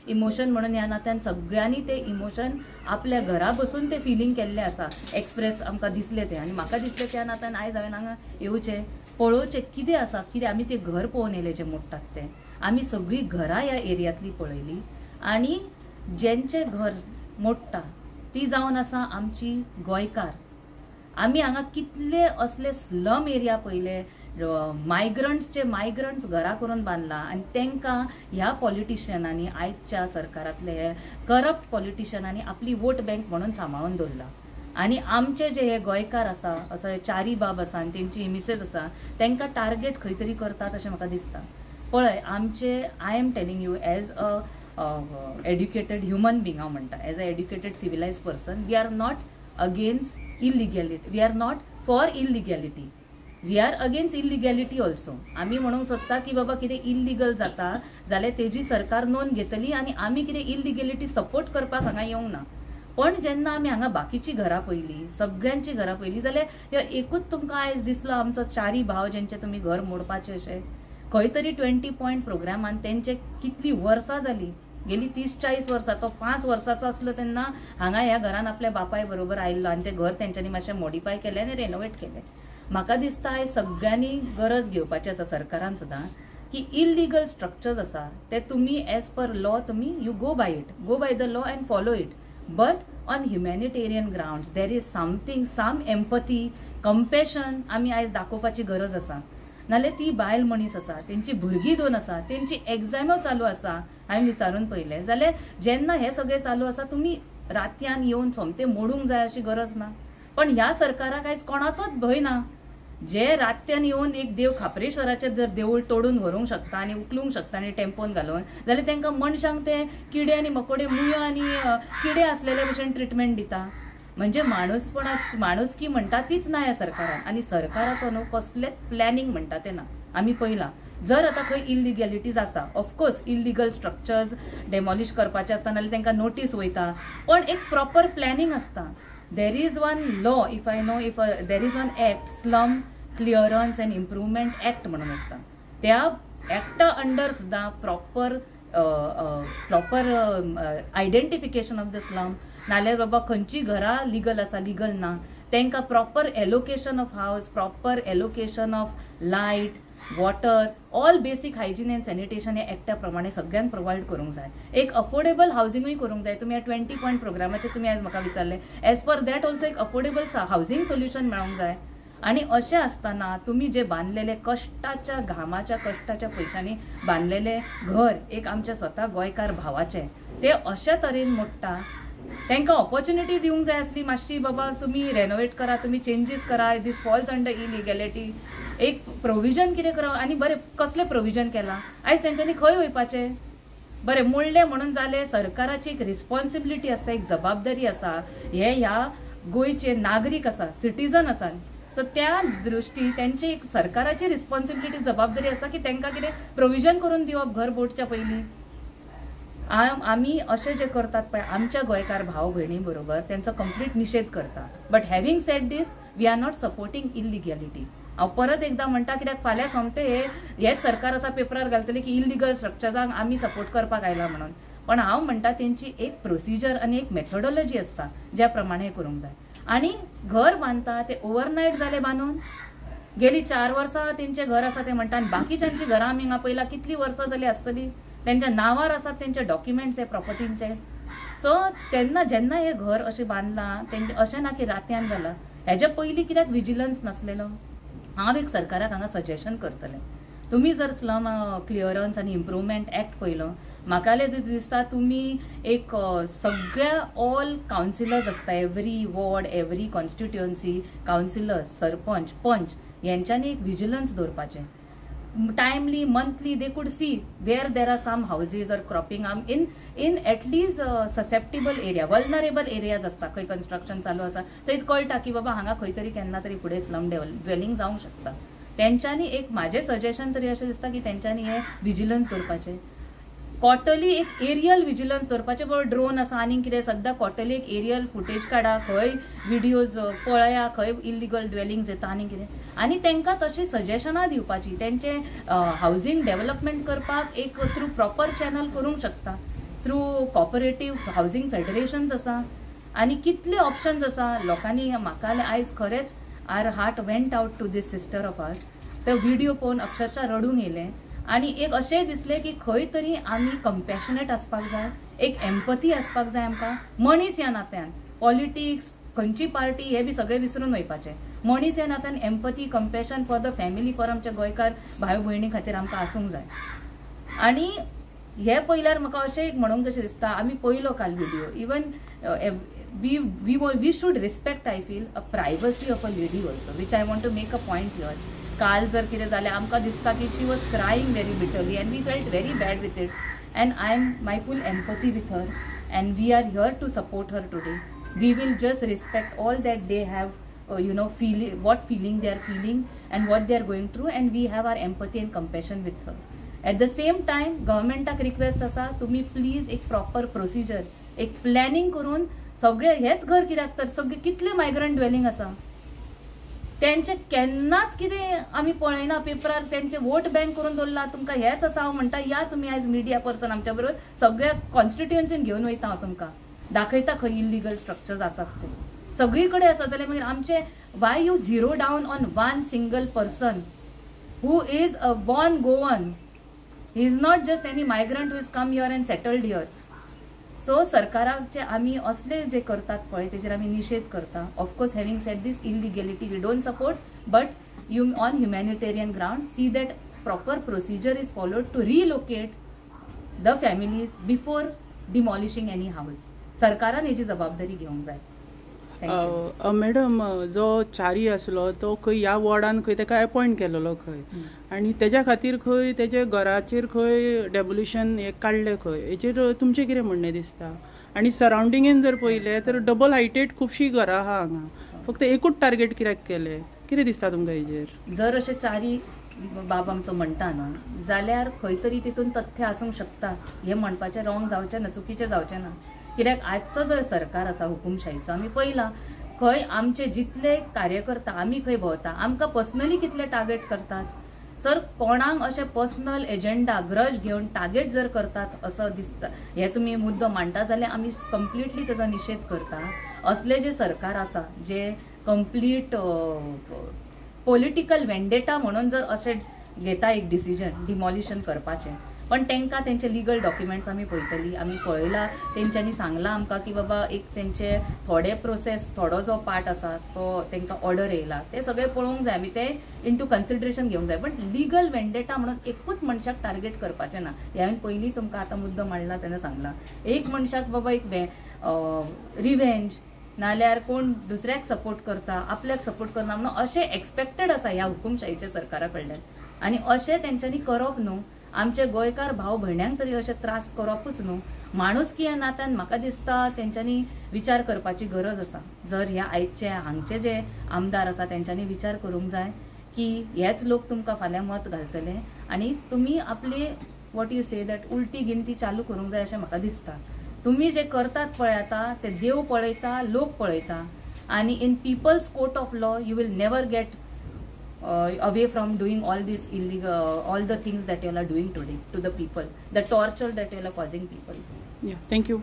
Emotion म्हणून ह्या नात्यान सगळ्यांनी ते इमोशन आपल्या घरा बसून ते फिलींग केल्ले आसा एक्सप्रेस आमकां दिसले ते आनी म्हाका दिसले त्या नात्यान आयज हांवें हांगा येवचें पळोवचें कितें आसा कितें आमी ते घर पळोवन येयले जे मोडटात ते आमी सगळीं घरां ह्या एरियांतली पळयली आनी जेंचे घर मोडटा ती जावन आसा आमची गोंयकार आमी हांगा कितले असले स्लम एरिया पळयले मायग्रंट्स घरा करून बांदला आनी तांकां ह्या पॉलिटिशियनांनी आयच्या सरकारांतले करप्ट पॉलिटिशियनांनी आपली वोट बँक म्हणून सांबाळून दवरला आनी आमचे जे हे गोंयकार आसा असो चारी बाब आसा आनी तेंची मिसेस आसा तांकां टार्गेट खंय तरी करतात अशें म्हाका दिसता पळय आमचे I am telling you as a educated human being हांव म्हणटा as a educated civilised person we are not against illegality we are not for illegality we are against illegality also आमी म्हणूंक सोदता की बाबा कितें इल्लिगल जाता जाल्यार तेजी सरकार नोंद घेतली आनी आमी कितें इलिगॅलिटी सपोर्ट करपाक हांगा येवंक ना पण जेन्ना आमी हांगा बाकीची घरां पळयली सगळ्यांची घरां पळयली जाल्यार ह्यो एकूच तुमकां आयज दिसलो आमचो चारी भाव जेंचे तुमी घर मोडपाचे अशें खंय तरी 20 पॉयंट प्रोग्रामान तेंचे कितली वर्सां जाली गेली 30-40 वर्सां तो 5 वर्साचो आसलो तेन्ना हांगा ह्या घरान आपल्या बापाय बरोबर आयिल्लो आनी तें घर तेंच्यांनी मातशें मॉडिफाय केलें आनी रेनोवेट केलें म्हाका दिसता आयज सगळ्यांनी गरज घेवपाची आसा सरकारान सुद्दां की इल्लिगल स्ट्रक्चर्स आसा ते तुमी एज पर लॉ तुमी you go by the law and follow it but on humanitarian grounds there is something some empathy compassion आमी आयज दाखोवपाची गरज आसा नाल्यार ती बायल मनीस आसा तेंची भुरगीं 2 आसा तेंची एग्जामो चालू आसा हांवें विचारून पळयलें जाल्यार जेन्ना हे सगळें चालू आसा तुमी रातयान येवन सोमतें मोडूंक जाय अशी गरज ना पण ह्या सरकाराक आयज कोणाचोच भंय ना जे रातयान येवन एक देव खापरेश्वराचें जर देवूळ तोडून व्हरूंक शकता आनी उखलूंक शकता आनी टेम्पोन घालून जाल्यार तांकां मनशांक ते किडे आनी मकोडे मुयो आनी किडे आसलेले भशेन ट्रिटमेंट दिता म्हणजे माणुसकी म्हणटा तीच ना ह्या सरकारान आनी सरकाराचो न्हू कसलेच प्लॅनिंग म्हणटा ते ना आमी पळयलां जर आतां खंय इल्लिगॅलिटीज आसा ऑफकोर्स इल्लिगल स्ट्रक्चर्स डेमॉलिश करपाचे आसता नाल्यार तांकां नोटीस वयता पण एक प्रॉपर प्लॅनिंग आसता there is one law if I know if there is one act slum clearance and improvement act म्हणून आसता त्या एक्टा अंडर सुद्दां proper identification of the slum नाल्यार बाबा खंयची घरां लिगल आसा लिगल ना तांकां प्रॉपर एलोकेशन ऑफ हावस proper allocation of light water all बेसीक हायजीन एंड सॅनिटेशन हे एक्टा प्रमाणे सगळ्यांक प्रोवायड करूंक जाय एक अफोर्डेबल हावजिंगूय करूंक जाय तुमी 20 पॉयंट प्रोग्रामाचेर तुमी आयज म्हाका विचारले एज पर दॅट ऑल्सो एक अफोर्डेबल हावजिंग सोल्युशन मेळोंक जाय आणि अशें आसतना तुम्ही जे बांदलेले कष्टाच्या घामाच्या कष्टाच्या पयशांनी बांदलेले घर एक आमच्या स्वता गोंयकार भावाचे ते अशा तरेन मोडटा तांकां ऑपॉर्च्युनिटी दिवंक जाय आसली मातशी बाबा तुमी रेनोवेट करा तुमी चेंजीस करा दीस फॉल्स अंडर इलिगॅलिटी एक प्रोविजन कितें करा आनी बरें कसलें प्रोविजन केलां आयज तेंच्यांनी खंय वयपाचें बरें मोडलें म्हणून जालें सरकाराची एक रिस्पॉन्सिबिलिटी आसता एक जबाबदारी आसा हे ह्या गोंयचे नागरीक आसा सिटीजन आसा सो त्या दृश्टी त्यांची एक सरकाराची रिस्पॉन्सिबिलिटी जबाबदारी आसता की तांकां कितें प्रोविजन करून दिवप घर बोडच्या पयलीं आमी अशें जे करतात पळय आमच्या गोंयकार भाव भयणी बरोबर त्यांचो कंप्लीट निषेध करता but having said this we are not supporting illegality हांव परत एकदां म्हणटा कित्याक फाल्यां सोमते हेच सरकार आसा पेपरार घालतले की इलिगल स्ट्रक्चर्सांक आमी सपोर्ट करपाक आयला म्हणून पण हांव म्हणटा तेंची एक प्रोसिजर आनी एक मेथोडॉलॉजी आसता ज्या प्रमाणे करूंक जाय आणि घर बांधता ते ओव्हरनाईट जाले बांदून गेली 4 वर्सां तेंचे घर आसा ते म्हणटा आनी बाकीच्यांची घरां आमी हांगा पयला कितली वर्सां जाली आसतली तेंच्या नांवार आसात तेंचे डॉक्युमेंट्स हे प्रॉपर्टींचे सो तेन्ना जेन्ना हे घर अशें बांदलां तेंचे अशें ना की रातयान जालां हेजे पयलीं कित्याक विजिलन्स नासलेलो हांव एक सरकाराक हांगा सजेशन करतलें तुम्ही जर स्लम क्लियरन्स आनी इम्प्रुवमेंट एक्ट पळयलो म्हाका दिसता तुम्ही एक सगळ्या ऑल कावन्सिलर्स आसता every ward every constituency councillors sarpanch panch यांच्यानी एक विजिलन्स दवरपाचें timely monthly they could see where there are some houses or cropping up in at least susceptible area vulnerable areas असता खंय कंस्ट्रक्शन चालू आसा थंय कळटा की बाबा हांगा खंय तरी केन्ना तरी फुडें स्लम ड्वेलिंग जावंक शकता तेंच्यांनी एक माझे सजेशन तरी अशें दिसता की तेंच्यांनी हे विजिलन्स दवरपाचें क्वार्टरली एक एरियल विजिलन्स दवरपाचें बरो ड्रोन आसा आनी कितें सद्दां क्वार्टरली एक एरियल फुटेज काडा खंय व्हिडिओज पळया खंय इल्लिगल ड्वेलिंग्स येता आनी कितें आनी तांकां तशी सजेशनां दिवपाची तेंचे हावजिंग डेव्हलपमेंट करपाक एक थ्रू प्रॉपर चॅनल करूंक शकता थ्रू कॉपरेटिव्ह हावजिंग फेडरेशन्स आसा आनी कितले ऑप्शन्स आसा. लोकांनी म्हाका आयज खरेंच our heart went out to these sister of ours. ते व्हिडिओ पळोवन अक्षरशः रडूंक येयलें आनी एक अशेंय दिसलें की खंय तरी आमी कंपॅशनेट आसपाक जाय, एक एम्पथी आसपाक जाय आमकां मनीस ह्या नात्यान. पॉलिटिक्स खंयची पार्टी हे बी सगळें विसरून वयपाचें. मनीस ह्या नात्यान empathy compassion for the family, for आमच्या गोंयकार भाव भयणी खातीर आमकां आसूंक जाय. आनी हे पयल्यार म्हाका अशें एक म्हणूंक कशें दिसता, आमी पयलो काल video, even we should respect, I feel, a privacy of a lady also, which I want to make a point here. काल जर कितें जालें आमकां दिसता की she was crying very bitterly and we felt very bad with it, and I am my full empathy with her and we are here to support her today. We will just respect all that they have, feeling, what feeling they are feeling and what they are going through, and we have our empathy and compassion with her. At the same time, governmenटाक request आसा, तुम्ही please एक proper procedure, एक planning करून सगळे हेच घर कित्याक तर सगळे कितले मायग्रंट ड्वेलिंग आसा त्यांचे केन्नाच कितें आमी पळयना पेपरार त्यांचे वोट बँक करून दवरला. तुमकां हेच आसा हांव म्हणटा, या तुमी आयज मिडिया पर्सन आमच्या बरोबर सगळ्या कॉन्स्टिट्युएन्सीन घेवन वयता, हांव तुमकां दाखयता खंय इल्लिगल स्ट्रक्चर्स आसात ते सगळी कडेन आसा. जाल्यार मागीर आमचे Y U zero down on one single person who is a born Goan. He is not just any migrant who is come here and settled here. So सरकाराचे आमी असले जे करतात पळय तेजेर आमी निषेध करता. Of course having said this illegality we don't support, but you on humanitarian ground see that proper procedure is followed to relocate the families before demolishing any house. सरकारान हेची जबाबदारी घेवंक जाय. मॅडम, जो चारी आसलो तो खंय ह्या वॉर्डान खंय ताका अपॉयंट केलेलो खंय, आनी तेज्या खातीर खंय तेजे घराचेर खंय डेमोलिशन हे काडले खंय, हेचेर तुमचें कितें म्हणणें दिसता? आनी सरावंडिंगेन जर पळयलें तर डबल हायटेड खुबशीं घरां आहा हांगा, फक्त एकूच टार्गेट कित्याक केलें? कितें दिसता तुमकां हेचेर? जर अशें चारी बाब आमचो म्हणटा न्हू जाल्यार खंय तरी तितून तथ्य आसूंक शकता. हें म्हणपाचें रॉंग जावचें ना, चुकीचें जावचें ना. कित्याक आजचो जो सरकार आसा हुकुमशाहीचो आमी पळयला खंय आमचे जितले कार्यकर्ता आमी खंय भोंवता आमकां पर्सनली कितले टार्गेट करतात. सर कोणाक अशें पर्सनल एजेंडा ग्रज घेवन टार्गेट जर करतात असो दिसता, हे तुमी मुद्दो मांडटा जाल्यार आमी कंप्लिटली तेजो निशेध करता. असले जे सरकार आसा जे कंप्लीट पॉलिटिकल वेंडेटा म्हणून जर अशें घेता एक डिसिजन डिमॉलिशन करपाचें, पण तांकां तेंचे लिगल डॉक्युमेंट्स आमी पळयतली. आमी पळयला तेंच्यांनी सांगला आमकां की बाबा एक तेंचे थोडे प्रोसेस थोडो जो पार्ट आसा तो तांकां ऑर्डर येयला, ते सगळे पळोवंक जाय, आमी ते इंटू कन्सिडरेशन घेवंक जाय. बट लिगल वेंडेटा म्हणून एकूच मनशाक टार्गेट करपाचें ना. हे हांवें पयलीं तुमकां आतां मुद्दो मांडला तेन्ना सांगला, एक मनशाक बाबा एक रिवेंज नाल्यार कोण दुसऱ्याक सपोर्ट करता आपल्याक सपोर्ट करना म्हणून अशें एक्सपेक्टेड आसा ह्या हुकुमशाहीच्या सरकारा कडल्यान. आनी अशें तेंच्यांनी करप न्हू. आमचे गोंयकार भाव भयण्यांक तरी अशें त्रास करपूच न्हू. माणुसकी ह्या नात्यान म्हाका दिसता तेंच्यांनी विचार करपाची गरज आसा. जर ह्या आयचे हांगचे जे आमदार आसा तेंच्यांनी विचार करूंक जाय की हेच लोक तुमकां फाल्यां मत घालतले आनी तुमी आपली वॉट यू से दॅट उलटी गिनती चालू करूंक जाय अशें म्हाका दिसता. तुमी जे करतात पळय आतां ते देव पळयता, लोक पळयता, आनी in people's court of law you will never get away from doing all these illegal, all the things that you all are doing today to the people, the torture that you all are causing people. Yeah, thank you.